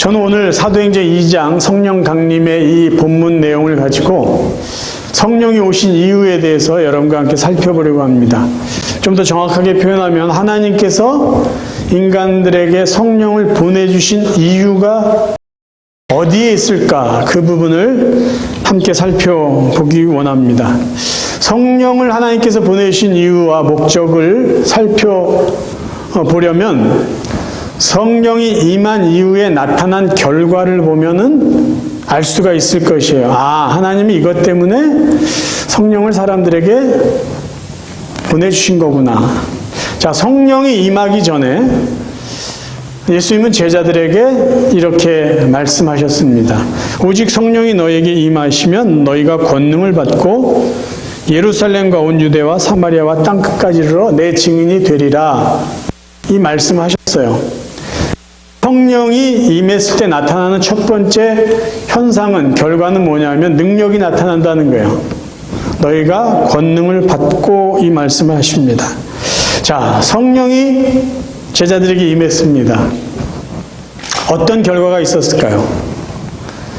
저는 오늘 사도행전 2장 성령 강림의 이 본문 내용을 가지고 성령이 오신 이유에 대해서 여러분과 함께 살펴보려고 합니다. 좀 더 정확하게 표현하면 하나님께서 인간들에게 성령을 보내주신 이유가 어디에 있을까? 그 부분을 함께 살펴보기 원합니다. 성령을 하나님께서 보내신 이유와 목적을 살펴보려면 성령이 임한 이후에 나타난 결과를 보면은 알 수가 있을 것이에요. 하나님이 이것 때문에 성령을 사람들에게 보내주신 거구나. 자, 성령이 임하기 전에 예수님은 제자들에게 이렇게 말씀하셨습니다. 오직 성령이 너에게 임하시면 너희가 권능을 받고 예루살렘과 온 유대와 사마리아와 땅끝까지 이르러 내 증인이 되리라. 이 말씀하셨어요. 성령이 임했을 때 나타나는 첫 번째 현상은, 결과는 뭐냐면 능력이 나타난다는 거예요. 너희가 권능을 받고, 이 말씀을 하십니다. 자, 성령이 제자들에게 임했습니다. 어떤 결과가 있었을까요?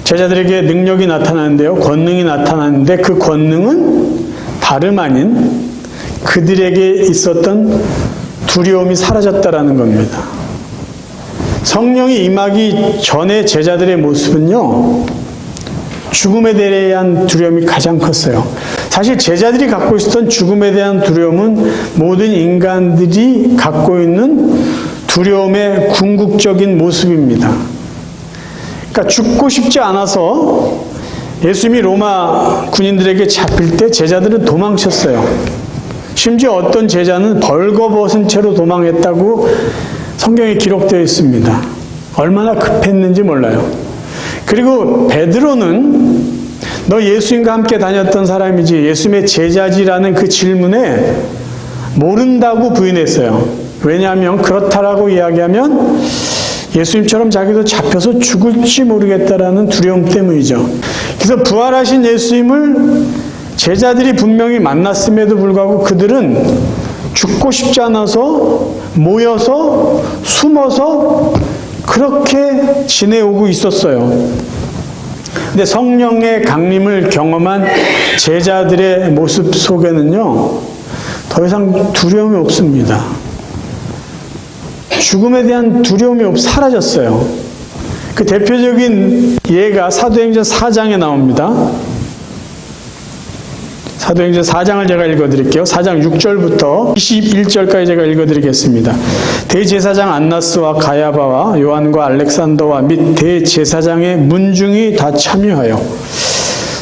제자들에게 능력이 나타나는데요, 권능이 나타나는데 그 권능은 다름 아닌 그들에게 있었던 두려움이 사라졌다라는 겁니다. 성령이 임하기 전에 제자들의 모습은요, 죽음에 대한 두려움이 가장 컸어요. 사실 제자들이 갖고 있었던 죽음에 대한 두려움은 모든 인간들이 갖고 있는 두려움의 궁극적인 모습입니다. 그러니까 죽고 싶지 않아서 예수님이 로마 군인들에게 잡힐 때 제자들은 도망쳤어요. 심지어 어떤 제자는 벌거벗은 채로 도망했다고 성경에 기록되어 있습니다. 얼마나 급했는지 몰라요. 그리고 베드로는 너 예수님과 함께 다녔던 사람이지 예수님의 제자지라는 그 질문에 모른다고 부인했어요. 왜냐하면 그렇다라고 이야기하면 예수님처럼 자기도 잡혀서 죽을지 모르겠다라는 두려움 때문이죠. 그래서 부활하신 예수님을 제자들이 분명히 만났음에도 불구하고 그들은 죽고 싶지 않아서 모여서 숨어서 그렇게 지내오고 있었어요. 근데 성령의 강림을 경험한 제자들의 모습 속에는요, 더 이상 두려움이 없습니다. 죽음에 대한 두려움이 사라졌어요. 그 대표적인 예가 사도행전 4장에 나옵니다. 사도행전 4장을 제가 읽어드릴게요. 4장 6절부터 21절까지 제가 읽어드리겠습니다. 대제사장 안나스와 가야바와 요한과 알렉산더와 및 대제사장의 문중이 다 참여하여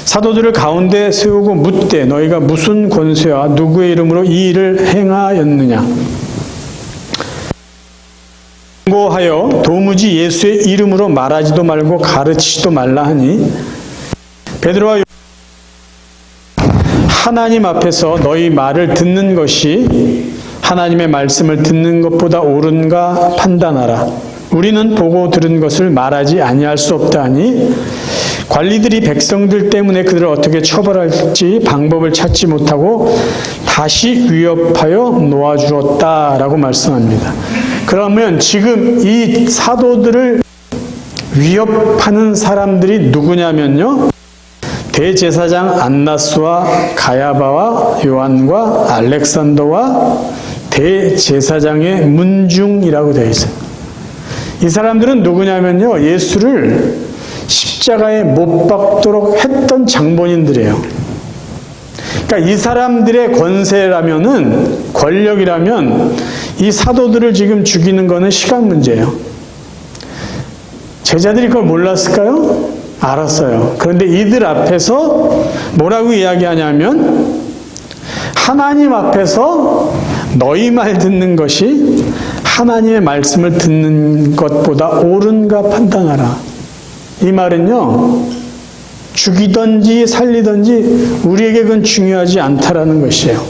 사도들을 가운데 세우고 묻되 너희가 무슨 권세와 누구의 이름으로 이 일을 행하였느냐. 경고하여 도무지 예수의 이름으로 말하지도 말고 가르치지도 말라 하니 베드로와 하나님 앞에서 너희 말을 듣는 것이 하나님의 말씀을 듣는 것보다 옳은가 판단하라. 우리는 보고 들은 것을 말하지 아니할 수 없다 하니 관리들이 백성들 때문에 그들을 어떻게 처벌할지 방법을 찾지 못하고 다시 위협하여 놓아주었다라고 말씀합니다. 그러면 지금 이 사도들을 위협하는 사람들이 누구냐면요, 대제사장 안나스와 가야바와 요한과 알렉산더와 대제사장의 문중이라고 되어 있어요. 이 사람들은 누구냐면요, 예수를 십자가에 못 박도록 했던 장본인들이에요. 그러니까 이 사람들의 권세라면은, 권력이라면 이 사도들을 지금 죽이는 거는 시간 문제예요. 제자들이 그걸 몰랐을까요? 알았어요. 그런데 이들 앞에서 뭐라고 이야기하냐면 하나님 앞에서 너희 말 듣는 것이 하나님의 말씀을 듣는 것보다 옳은가 판단하라. 이 말은요, 죽이든지 살리든지 우리에게 그건 중요하지 않다라는 것이에요.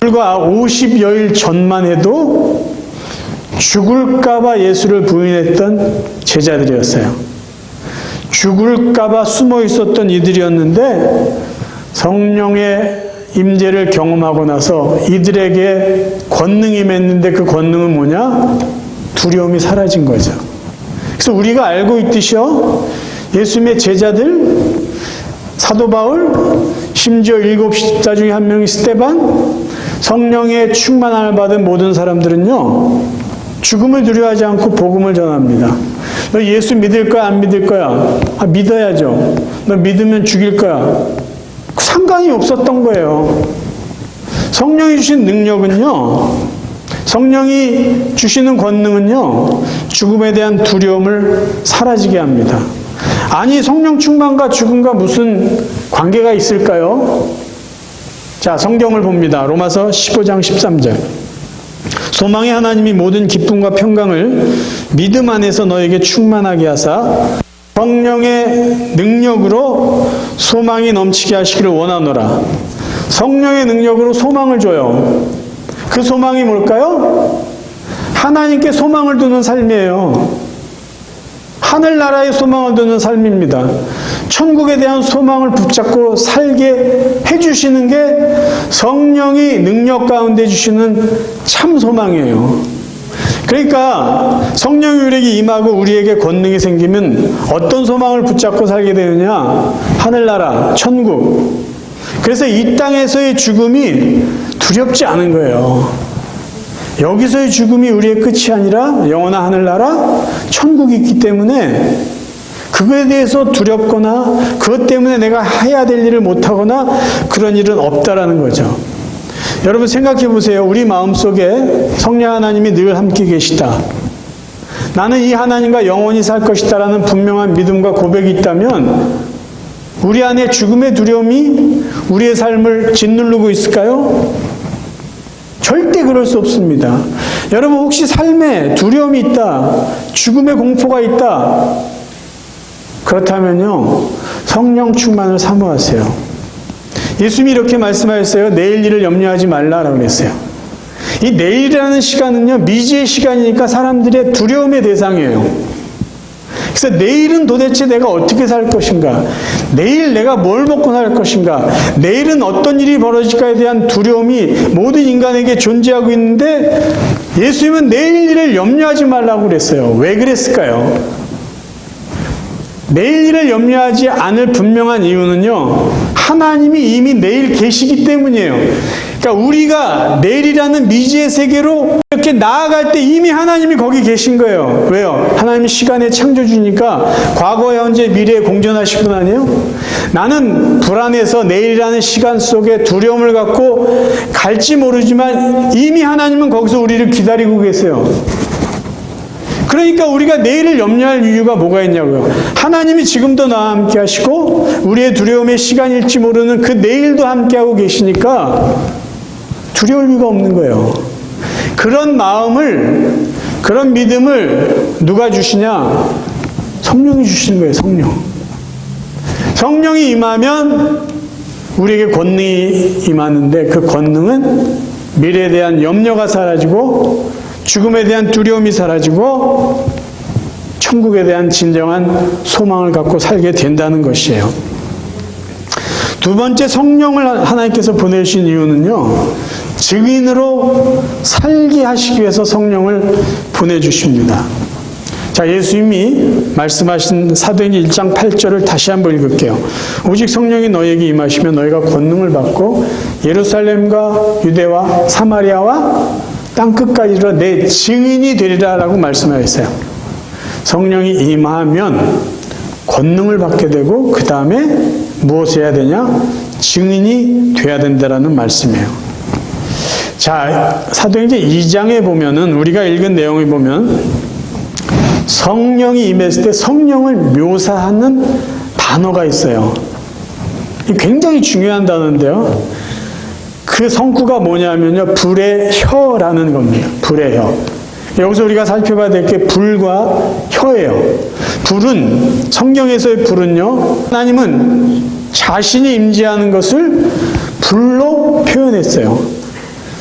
불과 50여일 전만 해도 죽을까봐 예수를 부인했던 제자들이었어요. 죽을까봐 숨어 있었던 이들이었는데 성령의 임재를 경험하고 나서 이들에게 권능이 맺는데 그 권능은 뭐냐? 두려움이 사라진 거죠. 그래서 우리가 알고 있듯이요, 예수님의 제자들, 사도 바울, 심지어 7 중에 한 명이 스데반, 성령의 충만함을 받은 모든 사람들은요, 죽음을 두려워하지 않고 복음을 전합니다. 너 예수 믿을 거야, 안 믿을 거야? 아, 믿어야죠. 너 믿으면 죽일 거야. 상관이 없었던 거예요. 성령이 주신 능력은요, 성령이 주시는 권능은요, 죽음에 대한 두려움을 사라지게 합니다. 아니, 성령 충만과 죽음과 무슨 관계가 있을까요? 자, 성경을 봅니다. 로마서 15장 13절. 소망의 하나님이 모든 기쁨과 평강을 믿음 안에서 너에게 충만하게 하사 성령의 능력으로 소망이 넘치게 하시기를 원하노라. 성령의 능력으로 소망을 줘요. 그 소망이 뭘까요? 하나님께 소망을 두는 삶이에요. 하늘나라의 소망을 두는 삶입니다. 천국에 대한 소망을 붙잡고 살게 해주시는 게 성령이 능력 가운데 주시는 참 소망이에요. 그러니까 성령이 우리에게 임하고 우리에게 권능이 생기면 어떤 소망을 붙잡고 살게 되느냐? 하늘나라, 천국. 그래서 이 땅에서의 죽음이 두렵지 않은 거예요. 여기서의 죽음이 우리의 끝이 아니라 영원한 하늘나라, 천국이 있기 때문에 그거에 대해서 두렵거나 그것 때문에 내가 해야 될 일을 못하거나 그런 일은 없다라는 거죠. 여러분 생각해 보세요. 우리 마음속에 성령 하나님이 늘 함께 계시다. 나는 이 하나님과 영원히 살 것이다라는 분명한 믿음과 고백이 있다면 우리 안에 죽음의 두려움이 우리의 삶을 짓누르고 있을까요? 절대 그럴 수 없습니다. 여러분 혹시 삶에 두려움이 있다, 죽음의 공포가 있다, 그렇다면요, 성령 충만을 사모하세요. 예수님이 이렇게 말씀하셨어요. 내일 일을 염려하지 말라라고 그랬어요. 이 내일이라는 시간은요, 미지의 시간이니까 사람들의 두려움의 대상이에요. 그래서 내일은 도대체 내가 어떻게 살 것인가? 내일 내가 뭘 먹고 살 것인가? 내일은 어떤 일이 벌어질까에 대한 두려움이 모든 인간에게 존재하고 있는데 예수님은 내일 일을 염려하지 말라고 그랬어요. 왜 그랬을까요? 내일 일을 염려하지 않을 분명한 이유는요, 하나님이 이미 내일 계시기 때문이에요. 그러니까 우리가 내일이라는 미지의 세계로 이렇게 나아갈 때 이미 하나님이 거기 계신 거예요. 왜요? 하나님이 시간의 창조주니까 과거, 현재, 미래에 공존하신 분 아니에요? 나는 불안해서 내일이라는 시간 속에 두려움을 갖고 갈지 모르지만 이미 하나님은 거기서 우리를 기다리고 계세요. 그러니까 우리가 내일을 염려할 이유가 뭐가 있냐고요. 하나님이 지금도 나와 함께 하시고 우리의 두려움의 시간일지 모르는 그 내일도 함께하고 계시니까 두려울 이유가 없는 거예요. 그런 마음을, 그런 믿음을 누가 주시냐? 성령이 주시는 거예요. 성령이 임하면 우리에게 권능이 임하는데 그 권능은 미래에 대한 염려가 사라지고 죽음에 대한 두려움이 사라지고 천국에 대한 진정한 소망을 갖고 살게 된다는 것이에요. 두 번째, 성령을 하나님께서 보내신 이유는요, 증인으로 살게 하시기 위해서 성령을 보내주십니다. 자, 예수님이 말씀하신 사도행전 1장 8절을 다시 한번 읽을게요. 오직 성령이 너희에게 임하시면 너희가 권능을 받고 예루살렘과 유대와 사마리아와 땅끝까지 이르러 내 증인이 되리라 라고 말씀하셨어요. 성령이 임하면 권능을 받게 되고 그 다음에 무엇을 해야 되냐? 증인이 돼야 된다라는 말씀이에요. 자, 사도행전 2장에 보면은 우리가 읽은 내용을 보면 성령이 임했을 때 성령을 묘사하는 단어가 있어요. 굉장히 중요한 단어인데요. 그 성구가 뭐냐면요, 불의 혀라는 겁니다. 불의 혀. 여기서 우리가 살펴봐야 될 게 불과 혀예요. 불은, 성경에서의 불은요, 하나님은 자신이 임재하는 것을 불로 표현했어요.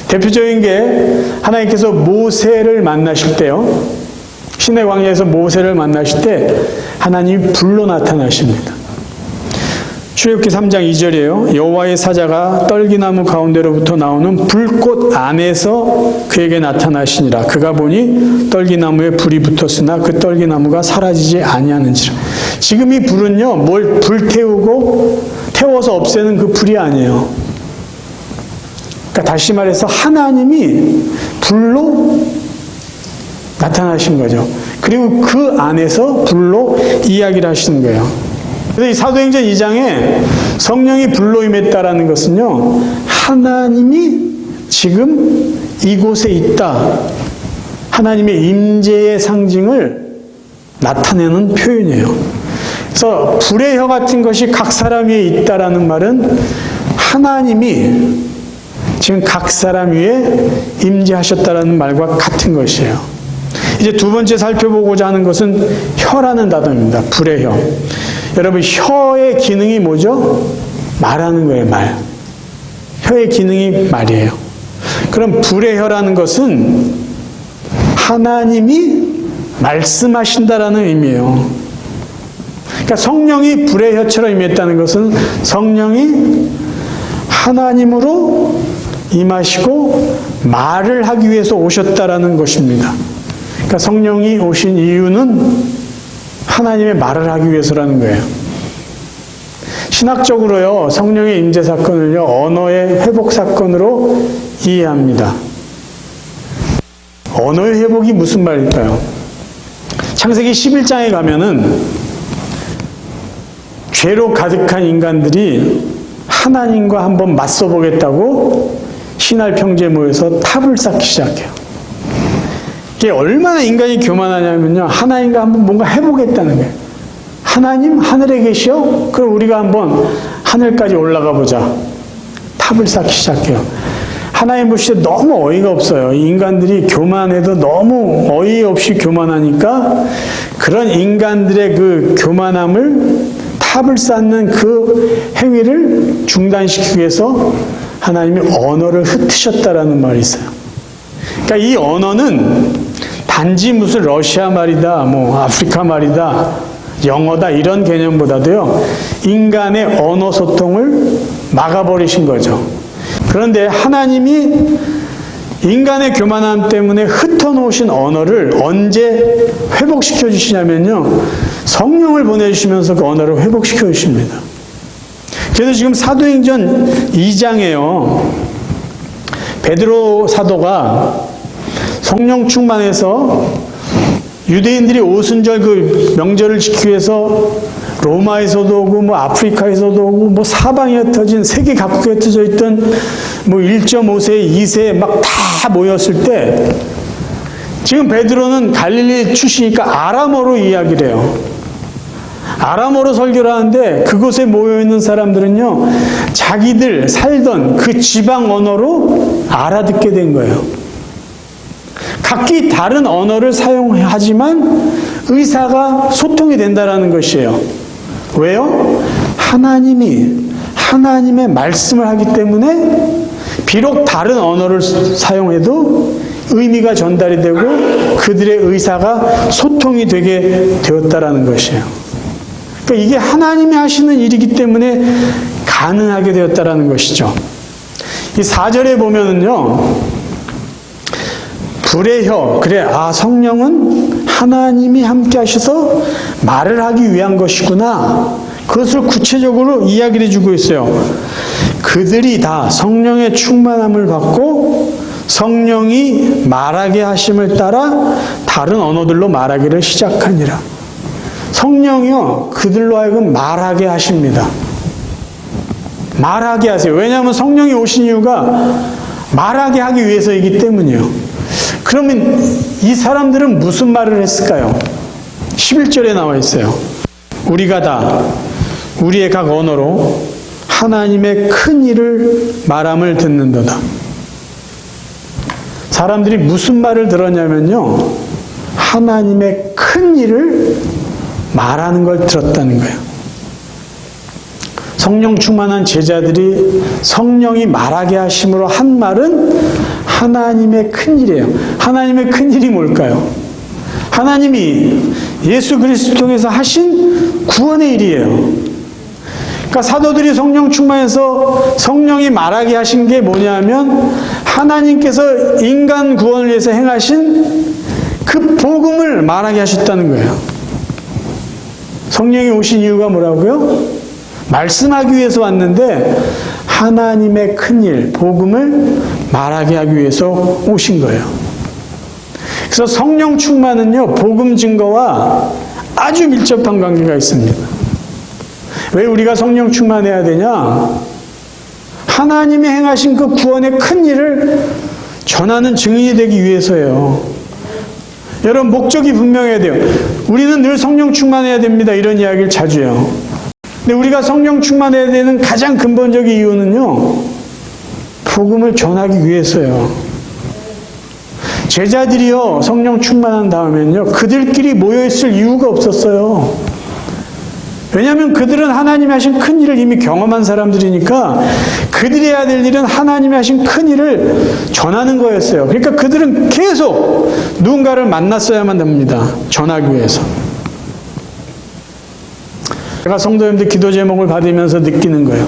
대표적인 게 하나님께서 모세를 만나실 때요, 신의 광야에서 모세를 만나실 때 하나님이 불로 나타나십니다. 출애굽기 3장 2절이에요. 여호와의 사자가 떨기나무 가운데로부터 나오는 불꽃 안에서 그에게 나타나시니라. 그가 보니 떨기나무에 불이 붙었으나 그 떨기나무가 사라지지 아니하는지라. 지금 이 불은요, 뭘 불태우고 태워서 없애는 그 불이 아니에요. 그러니까 다시 말해서 하나님이 불로 나타나신 거죠. 그리고 그 안에서 불로 이야기를 하시는 거예요. 그래서 이 사도행전 2장에 성령이 불로 임했다라는 것은요, 하나님이 지금 이곳에 있다. 하나님의 임재의 상징을 나타내는 표현이에요. 그래서 불의 혀 같은 것이 각 사람 위에 있다라는 말은 하나님이 지금 각 사람 위에 임재하셨다라는 말과 같은 것이에요. 이제 두 번째 살펴보고자 하는 것은 혀라는 단어입니다. 불의 혀. 여러분, 혀의 기능이 뭐죠? 말하는 거예요, 말. 혀의 기능이 말이에요. 그럼 불의 혀라는 것은 하나님이 말씀하신다라는 의미예요. 그러니까 성령이 불의 혀처럼 임했다는 것은 성령이 하나님으로 임하시고 말을 하기 위해서 오셨다라는 것입니다. 그러니까 성령이 오신 이유는 하나님의 말을 하기 위해서라는 거예요. 신학적으로요, 성령의 임재 사건을요, 언어의 회복 사건으로 이해합니다. 언어의 회복이 무슨 말일까요? 창세기 11장에 가면은 죄로 가득한 인간들이 하나님과 한번 맞서보겠다고 신할 평지에 모여서 탑을 쌓기 시작해요. 이게 얼마나 인간이 교만하냐면요, 하나님과 한번 뭔가 해보겠다는 거예요. 하나님 하늘에 계시오? 그럼 우리가 한번 하늘까지 올라가 보자. 탑을 쌓기 시작해요. 하나님 보실 때 너무 어이가 없어요. 인간들이 교만해도 너무 어이없이 교만하니까 그런 인간들의 그 교만함을 탑을 쌓는 그 행위를 중단시키기 위해서 하나님이 언어를 흩으셨다라는 말이 있어요. 그러니까 이 언어는 단지 무슨 러시아 말이다, 뭐 아프리카 말이다, 영어다 이런 개념보다도요, 인간의 언어 소통을 막아버리신 거죠. 그런데 하나님이 인간의 교만함 때문에 흩어놓으신 언어를 언제 회복시켜 주시냐면요, 성령을 보내주시면서 그 언어를 회복시켜 주십니다. 그래서 지금 사도행전 2장에요, 베드로 사도가 성령 충만해서 유대인들이 오순절 그 명절을 지키기 위해서 로마에서도 오고 뭐 아프리카에서도 오고 뭐 사방에 흩어진 세계 각국에 흩어져 있던 뭐 1.5세, 2세 막 다 모였을 때 지금 베드로는 갈릴리 출신이니까 아람어로 이야기를 해요. 아람어로 설교를 하는데 그곳에 모여있는 사람들은요, 자기들 살던 그 지방 언어로 알아듣게 된 거예요. 각기 다른 언어를 사용하지만 의사가 소통이 된다는 것이에요. 왜요? 하나님이 하나님의 말씀을 하기 때문에 비록 다른 언어를 사용해도 의미가 전달이 되고 그들의 의사가 소통이 되게 되었다라는 것이에요. 그러니까 이게 하나님이 하시는 일이기 때문에 가능하게 되었다라는 것이죠. 이 4절에 보면은요, 불의 혀, 그래, 성령은 하나님이 함께 하셔서 말을 하기 위한 것이구나. 그것을 구체적으로 이야기를 해주고 있어요. 그들이 다 성령의 충만함을 받고 성령이 말하게 하심을 따라 다른 언어들로 말하기를 시작하니라. 성령이요, 그들로 하여금 말하게 하십니다. 말하게 하세요. 왜냐하면 성령이 오신 이유가 말하게 하기 위해서이기 때문이요. 그러면 이 사람들은 무슨 말을 했을까요? 11절에 나와 있어요. 우리가 다 우리의 각 언어로 하나님의 큰 일을 말함을 듣는도다. 사람들이 무슨 말을 들었냐면요, 하나님의 큰 일을 말하는 걸 들었다는 거예요. 성령 충만한 제자들이 성령이 말하게 하심으로 한 말은 하나님의 큰 일이에요. 하나님의 큰 일이 뭘까요? 하나님이 예수 그리스도 통해서 하신 구원의 일이에요. 그러니까 사도들이 성령 충만해서 성령이 말하게 하신 게 뭐냐면 하나님께서 인간 구원을 위해서 행하신 그 복음을 말하게 하셨다는 거예요. 성령이 오신 이유가 뭐라고요? 말씀하기 위해서 왔는데 하나님의 큰일, 복음을 말하게 하기 위해서 오신 거예요. 그래서 성령 충만은요, 복음 증거와 아주 밀접한 관계가 있습니다. 왜 우리가 성령 충만해야 되냐? 하나님이 행하신 그 구원의 큰 일을 전하는 증인이 되기 위해서예요. 여러분, 목적이 분명해야 돼요. 우리는 늘 성령 충만해야 됩니다. 이런 이야기를 자주 해요. 근데 우리가 성령 충만해야 되는 가장 근본적인 이유는요, 복음을 전하기 위해서요. 제자들이요, 성령 충만한 다음에는요, 그들끼리 모여있을 이유가 없었어요. 왜냐하면 그들은 하나님이 하신 큰 일을 이미 경험한 사람들이니까 그들이 해야 될 일은 하나님이 하신 큰 일을 전하는 거였어요. 그러니까 그들은 계속 누군가를 만났어야만 됩니다. 전하기 위해서. 제가 성도님들 기도 제목을 받으면서 느끼는 거예요.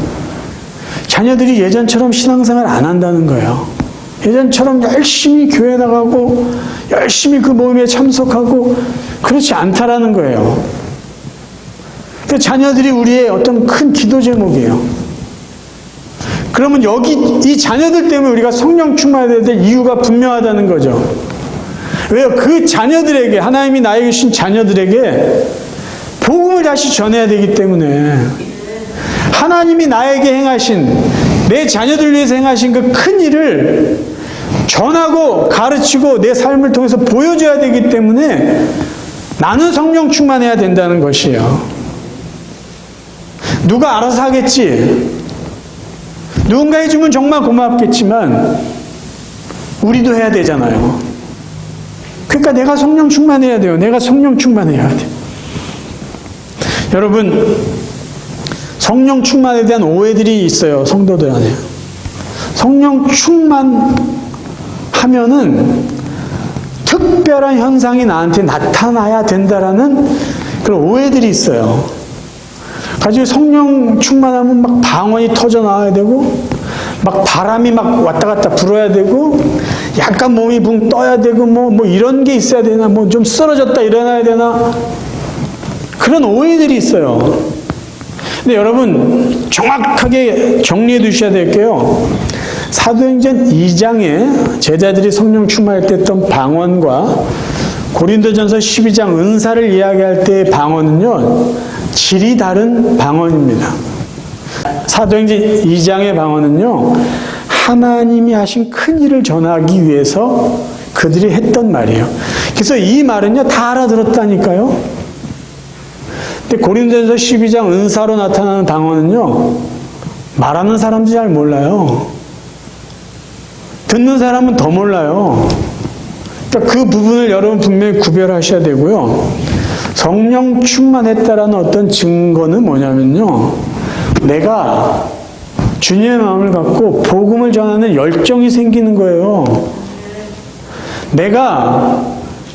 자녀들이 예전처럼 신앙생활 안 한다는 거예요. 예전처럼 열심히 교회 나가고 열심히 그 모임에 참석하고 그렇지 않다라는 거예요. 그 자녀들이 우리의 어떤 큰 기도 제목이에요. 그러면 여기 이 자녀들 때문에 우리가 성령 충만해야 될 이유가 분명하다는 거죠. 왜요? 그 자녀들에게, 하나님이 나에게 주신 자녀들에게 복음을 다시 전해야 되기 때문에 하나님이 나에게 행하신, 내 자녀들 위해서 행하신 그 큰 일을 전하고 가르치고 내 삶을 통해서 보여줘야 되기 때문에 나는 성령 충만해야 된다는 것이에요. 누가 알아서 하겠지. 누군가 해주면 정말 고맙겠지만 우리도 해야 되잖아요. 그러니까 내가 성령 충만해야 돼요. 내가 성령 충만해야 돼. 여러분, 성령 충만에 대한 오해들이 있어요. 성도들 안에. 성령 충만하면은 특별한 현상이 나한테 나타나야 된다라는 그런 오해들이 있어요. 가지고 성령 충만하면 막 방언이 터져 나와야 되고, 막 바람이 막 왔다 갔다 불어야 되고, 약간 몸이 붕 떠야 되고, 뭐 이런 게 있어야 되나, 뭐 좀 쓰러졌다 일어나야 되나, 그런 오해들이 있어요. 근데 여러분, 정확하게 정리해 두셔야 될 게요. 사도행전 2장에 제자들이 성령 충만할 때 했던 방언과 고린도전서 12장 은사를 이야기할 때의 방언은요, 질이 다른 방언입니다. 사도행전 2장의 방언은요, 하나님이 하신 큰 일을 전하기 위해서 그들이 했던 말이에요. 그래서 이 말은요, 다 알아들었다니까요. 근데 고린도전서 12장 은사로 나타나는 방언은요, 말하는 사람도 잘 몰라요. 듣는 사람은 더 몰라요. 그러니까 그 부분을 여러분 분명히 구별하셔야 되고요. 성령 충만했다라는 어떤 증거는 뭐냐면요, 내가 주님의 마음을 갖고 복음을 전하는 열정이 생기는 거예요. 내가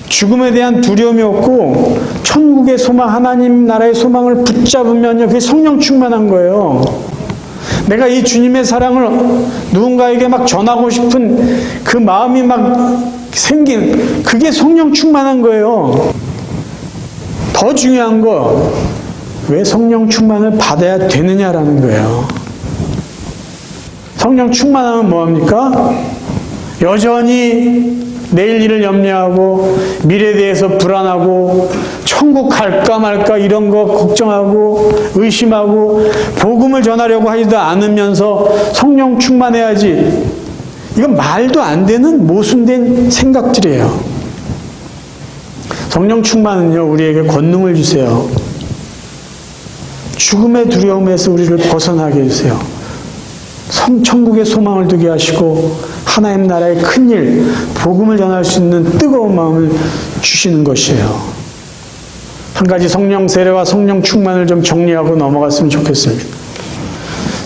죽음에 대한 두려움이 없고 천국의 소망, 하나님 나라의 소망을 붙잡으면요, 그게 성령 충만한 거예요. 내가 이 주님의 사랑을 누군가에게 막 전하고 싶은 그 마음이 막 생긴, 그게 성령 충만한 거예요. 더 중요한 거, 왜 성령 충만을 받아야 되느냐라는 거예요. 성령 충만하면 뭐합니까? 여전히 내일 일을 염려하고 미래에 대해서 불안하고 천국 갈까 말까 이런 거 걱정하고 의심하고 복음을 전하려고 하지도 않으면서 성령 충만해야지. 이건 말도 안 되는 모순된 생각들이에요. 성령 충만은요, 우리에게 권능을 주세요. 죽음의 두려움에서 우리를 벗어나게 해주세요. 천국의 소망을 두게 하시고 하나님 나라의 큰일, 복음을 전할 수 있는 뜨거운 마음을 주시는 것이에요. 한 가지 성령 세례와 성령 충만을 좀 정리하고 넘어갔으면 좋겠습니다.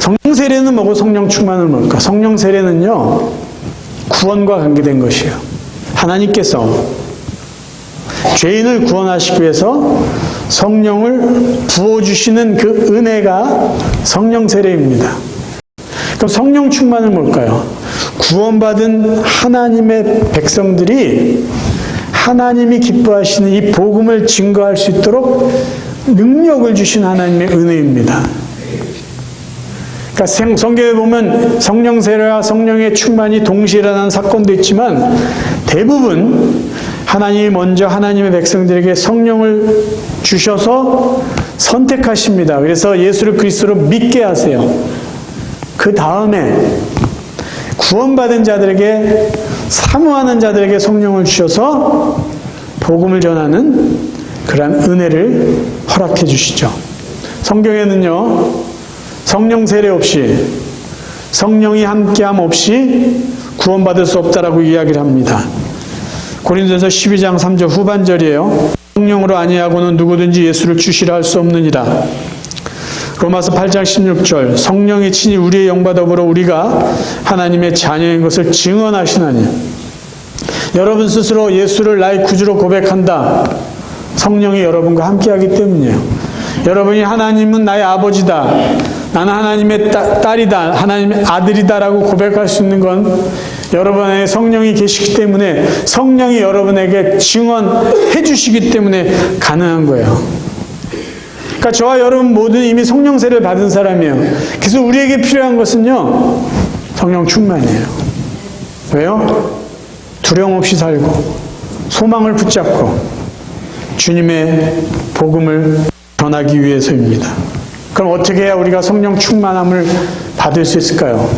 성령 세례는 뭐고 성령 충만은 뭘까? 성령 세례는요, 구원과 관계된 것이에요. 하나님께서 죄인을 구원하시기 위해서 성령을 부어주시는 그 은혜가 성령 세례입니다. 그럼 성령 충만은 뭘까요? 구원받은 하나님의 백성들이 하나님이 기뻐하시는 이 복음을 증거할 수 있도록 능력을 주신 하나님의 은혜입니다. 그러니까 성경에 보면 성령 세례와 성령의 충만이 동시에 일어나는 사건도 있지만 대부분 하나님이 먼저 하나님의 백성들에게 성령을 주셔서 선택하십니다. 그래서 예수를 그리스도로 믿게 하세요. 그 다음에 구원받은 자들에게, 사모하는 자들에게 성령을 주셔서 복음을 전하는 그러한 은혜를 허락해 주시죠. 성경에는요, 성령 세례 없이, 성령이 함께함 없이 구원받을 수 없다라고 이야기를 합니다. 고린도전서 12장 3절 후반절이에요. 성령으로 아니하고는 누구든지 예수를 주시라 할 수 없느니라. 로마서 8장 16절 성령이 친히 우리의 영과 더불어 우리가 하나님의 자녀인 것을 증언하시나니. 여러분 스스로 예수를 나의 구주로 고백한다. 성령이 여러분과 함께하기 때문이에요. 여러분이 하나님은 나의 아버지다, 나는 하나님의 딸이다, 하나님의 아들이다라고 고백할 수 있는 건 여러분 안에 성령이 계시기 때문에, 성령이 여러분에게 증언해 주시기 때문에 가능한 거예요. 그러니까 저와 여러분 모두 이미 성령 세례를 받은 사람이에요. 그래서 우리에게 필요한 것은요, 성령 충만이에요. 왜요? 두려움 없이 살고 소망을 붙잡고 주님의 복음을 전하기 위해서입니다. 그럼 어떻게 해야 우리가 성령 충만함을 받을 수 있을까요?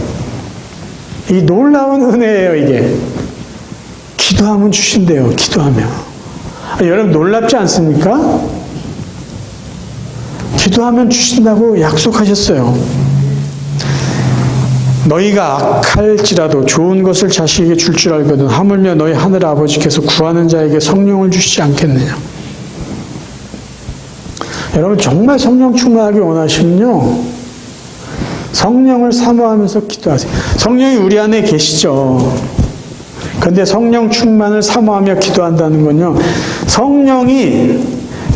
이 놀라운 은혜예요, 이게. 기도하면 주신대요, 기도하면. 여러분 놀랍지 않습니까? 기도하면 주신다고 약속하셨어요. 너희가 악할지라도 좋은 것을 자식에게 줄 줄 알거든 하물며 너희 하늘 아버지께서 구하는 자에게 성령을 주시지 않겠느냐. 여러분 정말 성령 충만하게 원하시면요, 성령을 사모하면서 기도하세요. 성령이 우리 안에 계시죠. 그런데 성령 충만을 사모하며 기도한다는 건요, 성령이,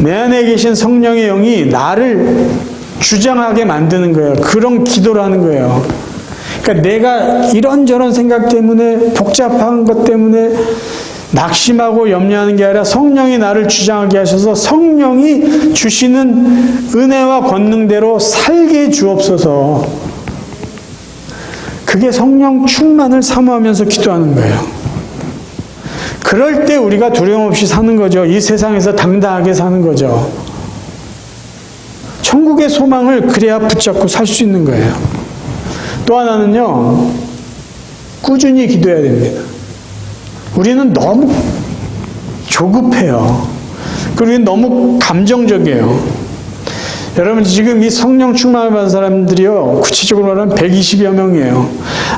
내 안에 계신 성령의 영이 나를 주장하게 만드는 거예요. 그런 기도를 하는 거예요. 그러니까 내가 이런저런 생각 때문에, 복잡한 것 때문에 낙심하고 염려하는 게 아니라 성령이 나를 주장하게 하셔서 성령이 주시는 은혜와 권능대로 살게 해 주옵소서. 그게 성령 충만을 사모하면서 기도하는 거예요. 그럴 때 우리가 두려움 없이 사는 거죠. 이 세상에서 당당하게 사는 거죠. 천국의 소망을 그래야 붙잡고 살 수 있는 거예요. 또 하나는요, 꾸준히 기도해야 됩니다. 우리는 너무 조급해요. 그리고 너무 감정적이에요. 여러분 지금 이 성령 충만을 받은 사람들이요, 구체적으로 말하면 120여 명이에요.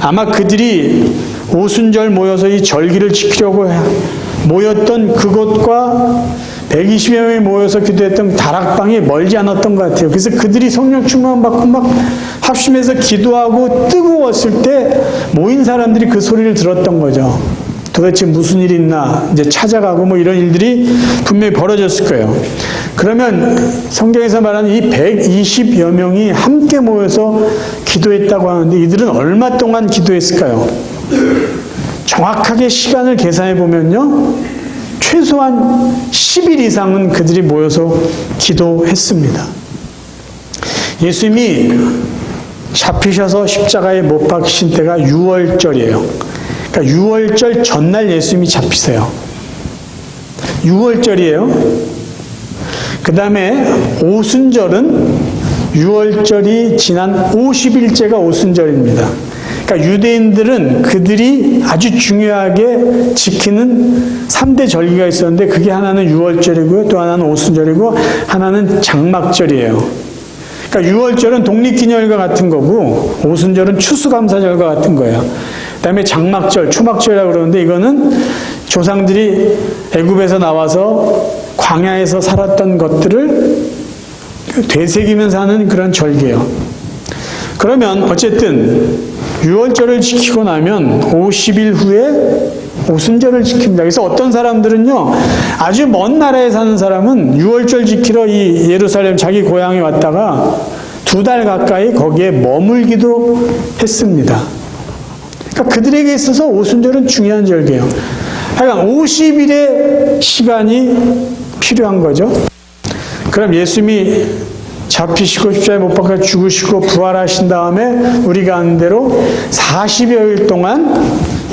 아마 그들이 오순절 모여서 이 절기를 지키려고 모였던 그곳과 120여 명이 모여서 기도했던 다락방이 멀지 않았던 것 같아요. 그래서 그들이 성령 충만 받고 막 합심해서 기도하고 뜨거웠을 때 모인 사람들이 그 소리를 들었던 거죠. 도대체 무슨 일이 있나 이제 찾아가고 뭐 이런 일들이 분명히 벌어졌을 거예요. 그러면 성경에서 말하는 이 120여 명이 함께 모여서 기도했다고 하는데 이들은 얼마 동안 기도했을까요? 정확하게 시간을 계산해 보면요, 최소한 10일 이상은 그들이 모여서 기도했습니다. 예수님이 잡히셔서 십자가에 못 박히신 때가 6월절이에요. 그러니까 6월절 전날 예수님이 잡히세요. 6월절이에요. 그 다음에 오순절은 6월절이 지난 50일째가 오순절입니다. 그러니까 유대인들은 그들이 아주 중요하게 지키는 3대 절기가 있었는데 그게 하나는 6월절이고요. 또 하나는 오순절이고 하나는 장막절이에요. 그러니까 6월절은 독립기념일과 같은 거고 오순절은 추수감사절과 같은 거예요. 그 다음에 장막절, 초막절이라고 그러는데 이거는 조상들이 애굽에서 나와서 광야에서 살았던 것들을 되새기면서 하는 그런 절기예요. 그러면 어쨌든 6월절을 지키고 나면 50일 후에 오순절을 지킵니다. 그래서 어떤 사람들은요, 아주 먼 나라에 사는 사람은 6월절 지키러 이 예루살렘 자기 고향에 왔다가 2달 가까이 거기에 머물기도 했습니다. 그러니까 그들에게 있어서 오순절은 중요한 절기예요. 하여간 50일의 시간이 필요한 거죠. 그럼 예수님이 잡히시고 십자가에 못 박혀 죽으시고 부활하신 다음에 우리가 아는 대로 40여일 동안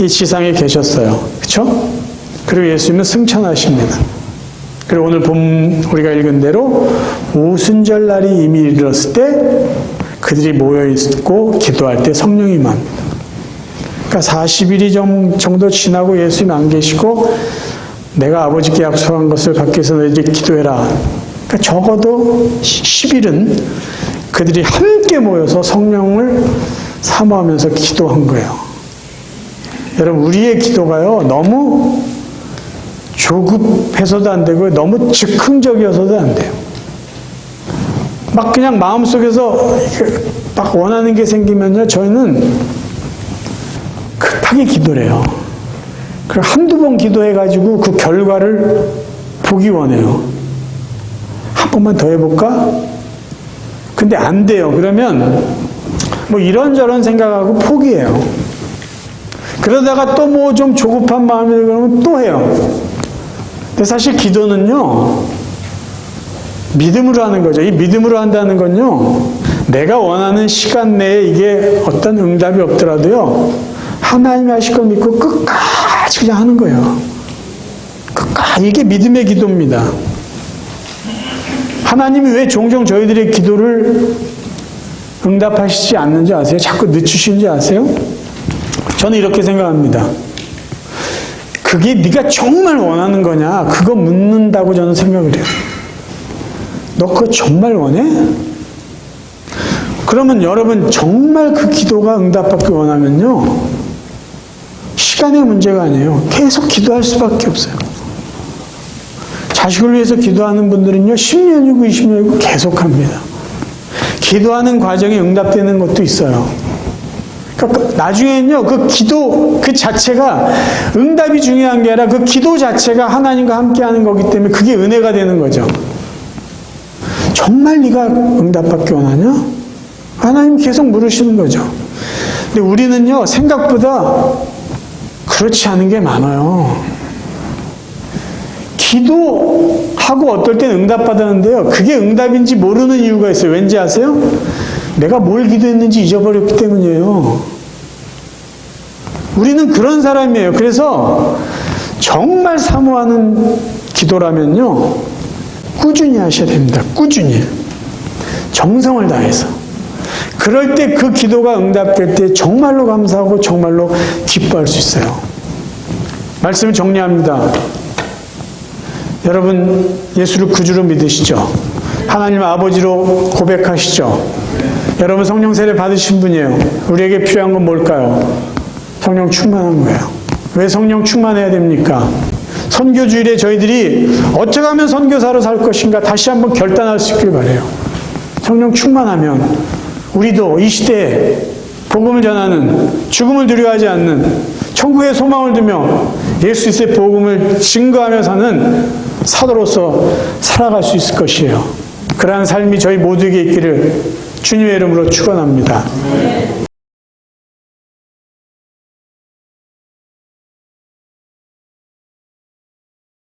이 지상에 계셨어요. 그렇죠? 그리고 예수님은 승천하십니다. 그리고 오늘 우리가 읽은 대로 오순절 날이 이미 이르렀을 때 그들이 모여있고 기도할 때 성령이 임합니다. 그러니까 40일이 정도 지나고 예수님 안 계시고 내가 아버지께 약속한 것을 받기 위해서 너희들이 기도해라. 그러니까 적어도 10일은 그들이 함께 모여서 성령을 사모하면서 기도한 거예요. 여러분, 우리의 기도가요, 너무 조급해서도 안 되고 너무 즉흥적이어서도 안 돼요. 막 그냥 마음속에서 막 원하는 게 생기면요, 저희는 급하게 기도를 해요. 그리고 한두 번 기도해가지고 그 결과를 보기 원해요. 한 번만 더 해볼까? 근데 안 돼요. 그러면 뭐 이런저런 생각하고 포기해요. 그러다가 또 뭐 좀 조급한 마음이 들면 또 해요. 근데 사실 기도는요, 믿음으로 하는 거죠. 이 믿음으로 한다는 건요, 내가 원하는 시간 내에 이게 어떤 응답이 없더라도요, 하나님이 하실 걸 믿고 끝까지 그냥 하는 거예요. 끝까지. 이게 믿음의 기도입니다. 하나님이 왜 종종 저희들의 기도를 응답하시지 않는지 아세요? 자꾸 늦추시는지 아세요? 저는 이렇게 생각합니다. 그게 네가 정말 원하는 거냐? 그거 묻는다고 저는 생각을 해요. 너 그거 정말 원해? 그러면 여러분 정말 그 기도가 응답받기 원하면요, 시간의 문제가 아니에요. 계속 기도할 수밖에 없어요. 자식을 위해서 기도하는 분들은요, 10년이고 20년이고 계속합니다. 기도하는 과정에 응답되는 것도 있어요. 그러니까 나중에는요, 그 기도 그 자체가 응답이 중요한 게 아니라 그 기도 자체가 하나님과 함께하는 거기 때문에 그게 은혜가 되는 거죠. 정말 네가 응답받기 원하냐? 하나님 계속 물으시는 거죠. 근데 우리는요, 생각보다 그렇지 않은 게 많아요. 기도하고 어떨 땐 응답받았는데요, 그게 응답인지 모르는 이유가 있어요. 왠지 아세요? 내가 뭘 기도했는지 잊어버렸기 때문이에요. 우리는 그런 사람이에요. 그래서 정말 사모하는 기도라면요, 꾸준히 하셔야 됩니다. 꾸준히. 정성을 다해서. 그럴 때 그 기도가 응답될 때 정말로 감사하고 정말로 기뻐할 수 있어요. 말씀을 정리합니다. 여러분, 예수를 구주로 믿으시죠? 하나님 아버지로 고백하시죠? 여러분, 성령 세례 받으신 분이에요. 우리에게 필요한 건 뭘까요? 성령 충만한 거예요. 왜 성령 충만해야 됩니까? 선교주일에 저희들이 어떻게 하면 선교사로 살 것인가 다시 한번 결단할 수 있길 바라요. 성령 충만하면 우리도 이 시대에 복음을 전하는, 죽음을 두려워하지 않는, 천국의 소망을 두며 예수 그리스도의 복음을 증거하며 사는 사도로서 살아갈 수 있을 것이에요. 그러한 삶이 저희 모두에게 있기를 주님의 이름으로 축원합니다.